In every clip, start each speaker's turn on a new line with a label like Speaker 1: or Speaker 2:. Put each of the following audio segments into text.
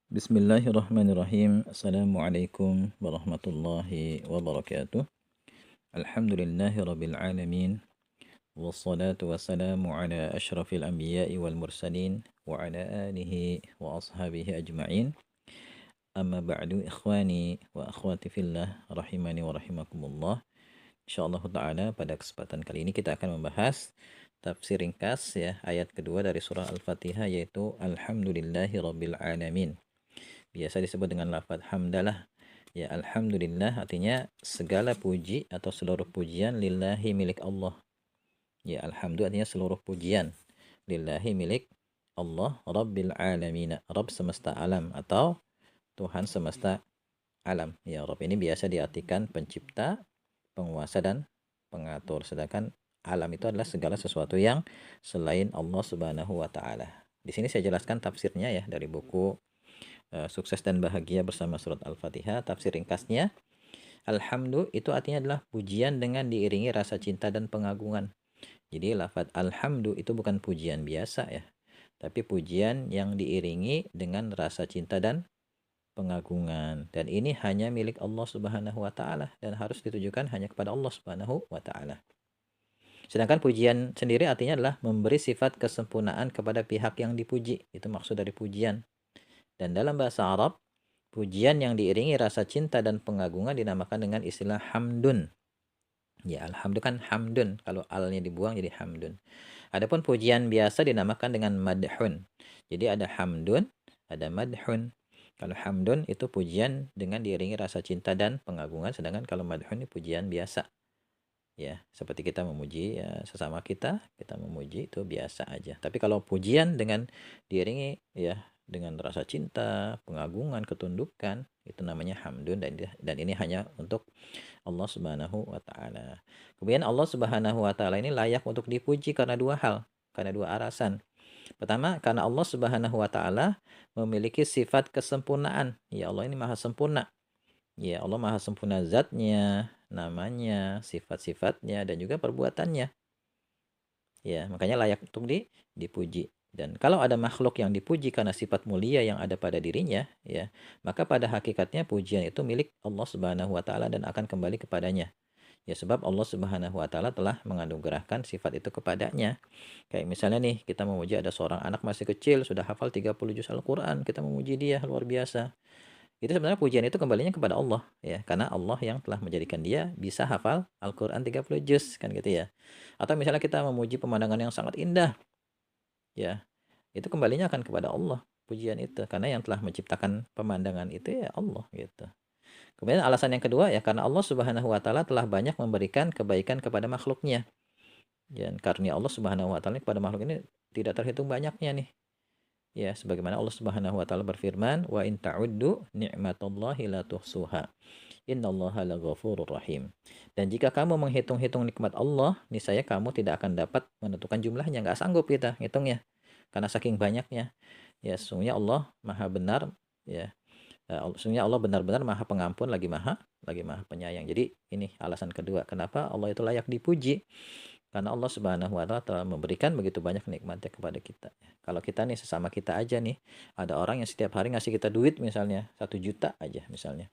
Speaker 1: Bismillahirrahmanirrahim. Assalamualaikum warahmatullahi wabarakatuh. Alhamdulillahi rabbil alamin. Wassalatu wassalamu ala ashrafil anbiya'i wal mursalin wa ala alihi wa ashabihi ajma'in. Amma ba'du ikhwani wa akhwati fillah rahimani wa rahimakumullah. Insyaallah ta'ala pada kesempatan kali ini kita akan membahas tafsir ringkas ya ayat kedua dari surah Al-Fatihah yaitu Alhamdulillahi rabbil alamin. Biasa disebut dengan lafaz hamdalah. Ya, alhamdulillah artinya segala puji atau seluruh pujian lillahi milik Allah. Ya, alhamdulillah artinya seluruh pujian lillahi milik Allah rabbil alamin. Rabb semesta alam atau Tuhan semesta alam. Ya, Rabb ini biasa diartikan pencipta, penguasa dan pengatur. Sedangkan alam itu adalah segala sesuatu yang selain Allah Subhanahu wa taala. Di sini saya jelaskan tafsirnya ya dari buku Sukses dan Bahagia bersama Surat Al-Fatihah. Tafsir ringkasnya, Alhamdu itu artinya adalah pujian dengan diiringi rasa cinta dan pengagungan. Jadi lafaz Alhamdu itu bukan pujian biasa ya, tapi pujian yang diiringi dengan rasa cinta dan pengagungan. Dan ini hanya milik Allah Subhanahu wa taala dan harus ditujukan hanya kepada Allah Subhanahu wa taala. Sedangkan pujian sendiri artinya adalah memberi sifat kesempurnaan kepada pihak yang dipuji. Itu maksud dari pujian. Dan dalam bahasa Arab, pujian yang diiringi rasa cinta dan pengagungan dinamakan dengan istilah hamdun. Ya, alhamdulillah kan hamdun. Kalau alnya dibuang jadi hamdun. Adapun pujian biasa dinamakan dengan madhun. Jadi ada hamdun, ada madhun. Kalau hamdun itu pujian dengan diiringi rasa cinta dan pengagungan. Sedangkan kalau madhun itu pujian biasa. Ya, seperti kita memuji ya, sesama kita memuji itu biasa aja. Tapi kalau pujian dengan diiringi ya dengan rasa cinta, pengagungan, ketundukan, itu namanya hamdun dan ini hanya untuk Allah Subhanahu wa taala. Kemudian Allah Subhanahu wa taala ini layak untuk dipuji karena dua hal, karena dua alasan. Pertama, karena Allah Subhanahu wa taala memiliki sifat kesempurnaan. Ya Allah ini maha sempurna. Ya Allah maha sempurna zatnya, namanya, sifat-sifatnya, dan juga perbuatannya. Ya, makanya layak untuk dipuji. Dan kalau ada makhluk yang dipuji karena sifat mulia yang ada pada dirinya, ya, maka pada hakikatnya pujian itu milik Allah Subhanahu wa taala dan akan kembali kepadanya. Ya, sebab Allah Subhanahu wa taala telah menganugerahkan sifat itu kepadanya. Kayak misalnya nih, kita memuji ada seorang anak masih kecil sudah hafal 30 juz Al-Qur'an, kita memuji dia luar biasa. Itu sebenarnya pujian itu kembalinya kepada Allah ya, karena Allah yang telah menjadikan dia bisa hafal Al-Qur'an 30 juz kan gitu ya. Atau misalnya kita memuji pemandangan yang sangat indah ya, itu kembalinya akan kepada Allah pujian itu karena yang telah menciptakan pemandangan itu ya Allah gitu. Kemudian alasan yang kedua ya karena Allah Subhanahu wa taala telah banyak memberikan kebaikan kepada makhluknya. Dan karunia Allah Subhanahu wa taala kepada makhluk ini tidak terhitung banyaknya nih. Ya, sebagaimana Allah Subhanahu wa taala berfirman, "Wa in ta'uddu ni'matallahi la tuhsuha. Innallaha laghafurur rahim." Dan jika kamu menghitung-hitung nikmat Allah, niscaya kamu tidak akan dapat menentukan jumlahnya, nggak sanggup kita ngitungnya. Karena saking banyaknya. Ya, sesungguhnya Allah Maha benar, ya. Sesungguhnya Allah benar-benar Maha Pengampun lagi Maha Penyayang. Jadi ini alasan kedua kenapa Allah itu layak dipuji. Karena Allah Subhanahu wa taala telah memberikan begitu banyak nikmatnya kepada kita. Kalau kita nih sesama kita aja nih, ada orang yang setiap hari ngasih kita duit misalnya 1 juta aja misalnya.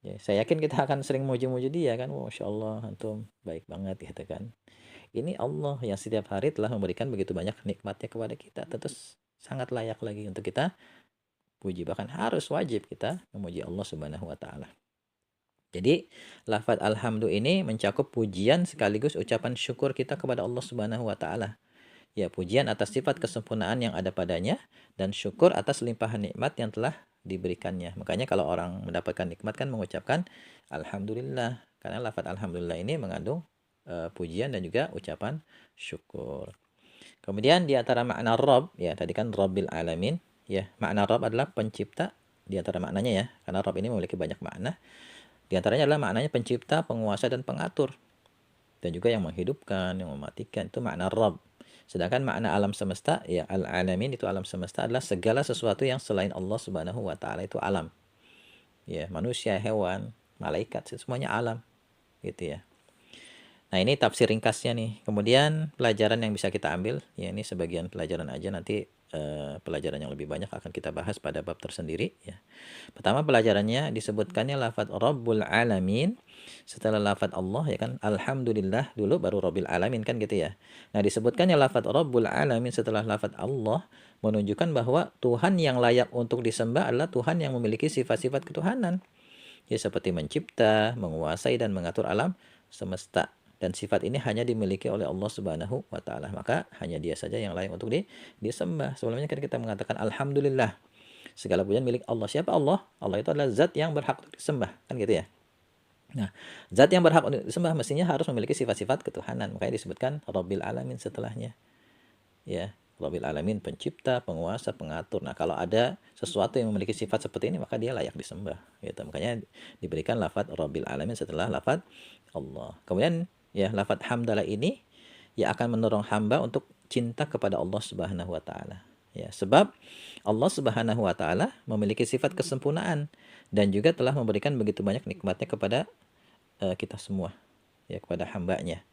Speaker 1: Ya, saya yakin kita akan sering muji-muji dia kan. Masya Allah, antum baik banget gitu kan. Ini Allah yang setiap hari telah memberikan begitu banyak nikmatnya kepada kita. Tentu sangat layak lagi untuk kita puji. Bahkan harus wajib kita memuji Allah Subhanahu wa taala. Jadi, lafaz alhamdu ini mencakup pujian sekaligus ucapan syukur kita kepada Allah Subhanahu wa taala. Ya, pujian atas sifat kesempurnaan yang ada padanya dan syukur atas limpahan nikmat yang telah diberikannya. Makanya kalau orang mendapatkan nikmat kan mengucapkan alhamdulillah. Karena lafaz alhamdulillah ini mengandung pujian dan juga ucapan syukur. Kemudian di antara makna Rabb, ya tadi kan Rabbil Alamin, ya makna Rabb adalah pencipta di antara maknanya ya. Karena Rabb ini memiliki banyak makna. Di antaranya adalah maknanya pencipta, penguasa, dan pengatur. Dan juga yang menghidupkan, yang mematikan. Itu makna Rabb. Sedangkan makna alam semesta, ya al-alamin itu alam semesta adalah segala sesuatu yang selain Allah Subhanahu wa taala itu alam. Ya, manusia, hewan, malaikat, semuanya alam. Gitu ya. Nah, ini tafsir ringkasnya nih. Kemudian pelajaran yang bisa kita ambil, ya ini sebagian pelajaran aja nanti pelajaran yang lebih banyak akan kita bahas pada bab tersendiri ya. Pertama pelajarannya disebutkannya lafadz Rabbul Alamin setelah lafadz Allah ya kan, Alhamdulillah dulu baru Rabbil Alamin kan gitu ya. Nah disebutkannya lafadz Rabbul Alamin setelah lafadz Allah menunjukkan bahwa Tuhan yang layak untuk disembah adalah Tuhan yang memiliki sifat-sifat ketuhanan. Ya seperti mencipta, menguasai dan mengatur alam semesta. Dan sifat ini hanya dimiliki oleh Allah Subhanahu wa taala. Maka hanya Dia saja yang layak untuk disembah. Sebelumnya kan kita mengatakan alhamdulillah. Segala pujian milik Allah. Siapa Allah? Allah itu adalah zat yang berhak untuk disembah. Kan gitu ya. Nah, zat yang berhak untuk disembah mestinya harus memiliki sifat-sifat ketuhanan. Makanya disebutkan Rabbil Alamin setelahnya. Ya, Rabbil Alamin, pencipta, penguasa, pengatur. Nah, kalau ada sesuatu yang memiliki sifat seperti ini, maka dia layak disembah. Gitu. Makanya diberikan lafadz Rabbil Alamin setelah lafadz Allah. Kemudian ya lafadz hamdalah ini ya akan mendorong hamba untuk cinta kepada Allah Subhanahu wa taala. Ya, sebab Allah Subhanahu wa taala memiliki sifat kesempurnaan dan juga telah memberikan begitu banyak nikmatnya kepada kita semua, ya kepada hambanya.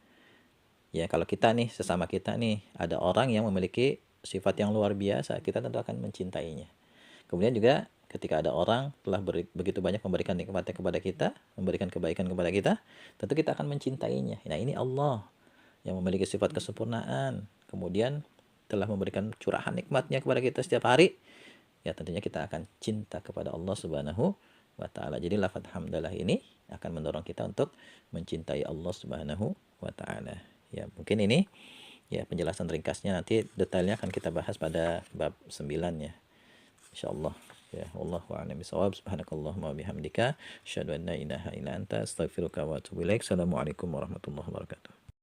Speaker 1: Ya, kalau kita nih sesama kita nih ada orang yang memiliki sifat yang luar biasa, kita tentu akan mencintainya. Kemudian juga ketika ada orang telah begitu banyak memberikan nikmatnya kepada kita, memberikan kebaikan kepada kita, tentu kita akan mencintainya. Nah, ini Allah yang memiliki sifat kesempurnaan, kemudian telah memberikan curahan nikmatnya kepada kita setiap hari, ya tentunya kita akan cinta kepada Allah Subhanahu wa taala. Jadi lafaz hamdalah ini akan mendorong kita untuk mencintai Allah Subhanahu wa taala. Ya, mungkin ini ya penjelasan ringkasnya, nanti detailnya akan kita bahas pada bab 9 ya. Insyaallah. Ya, wallahu a'lam bishawab. Subhanakallahumma wa bihamdika asyhadu an la ilaha illa anta astaghfiruka wa atubu ilaik. Assalamualaikum warahmatullahi wabarakatuh.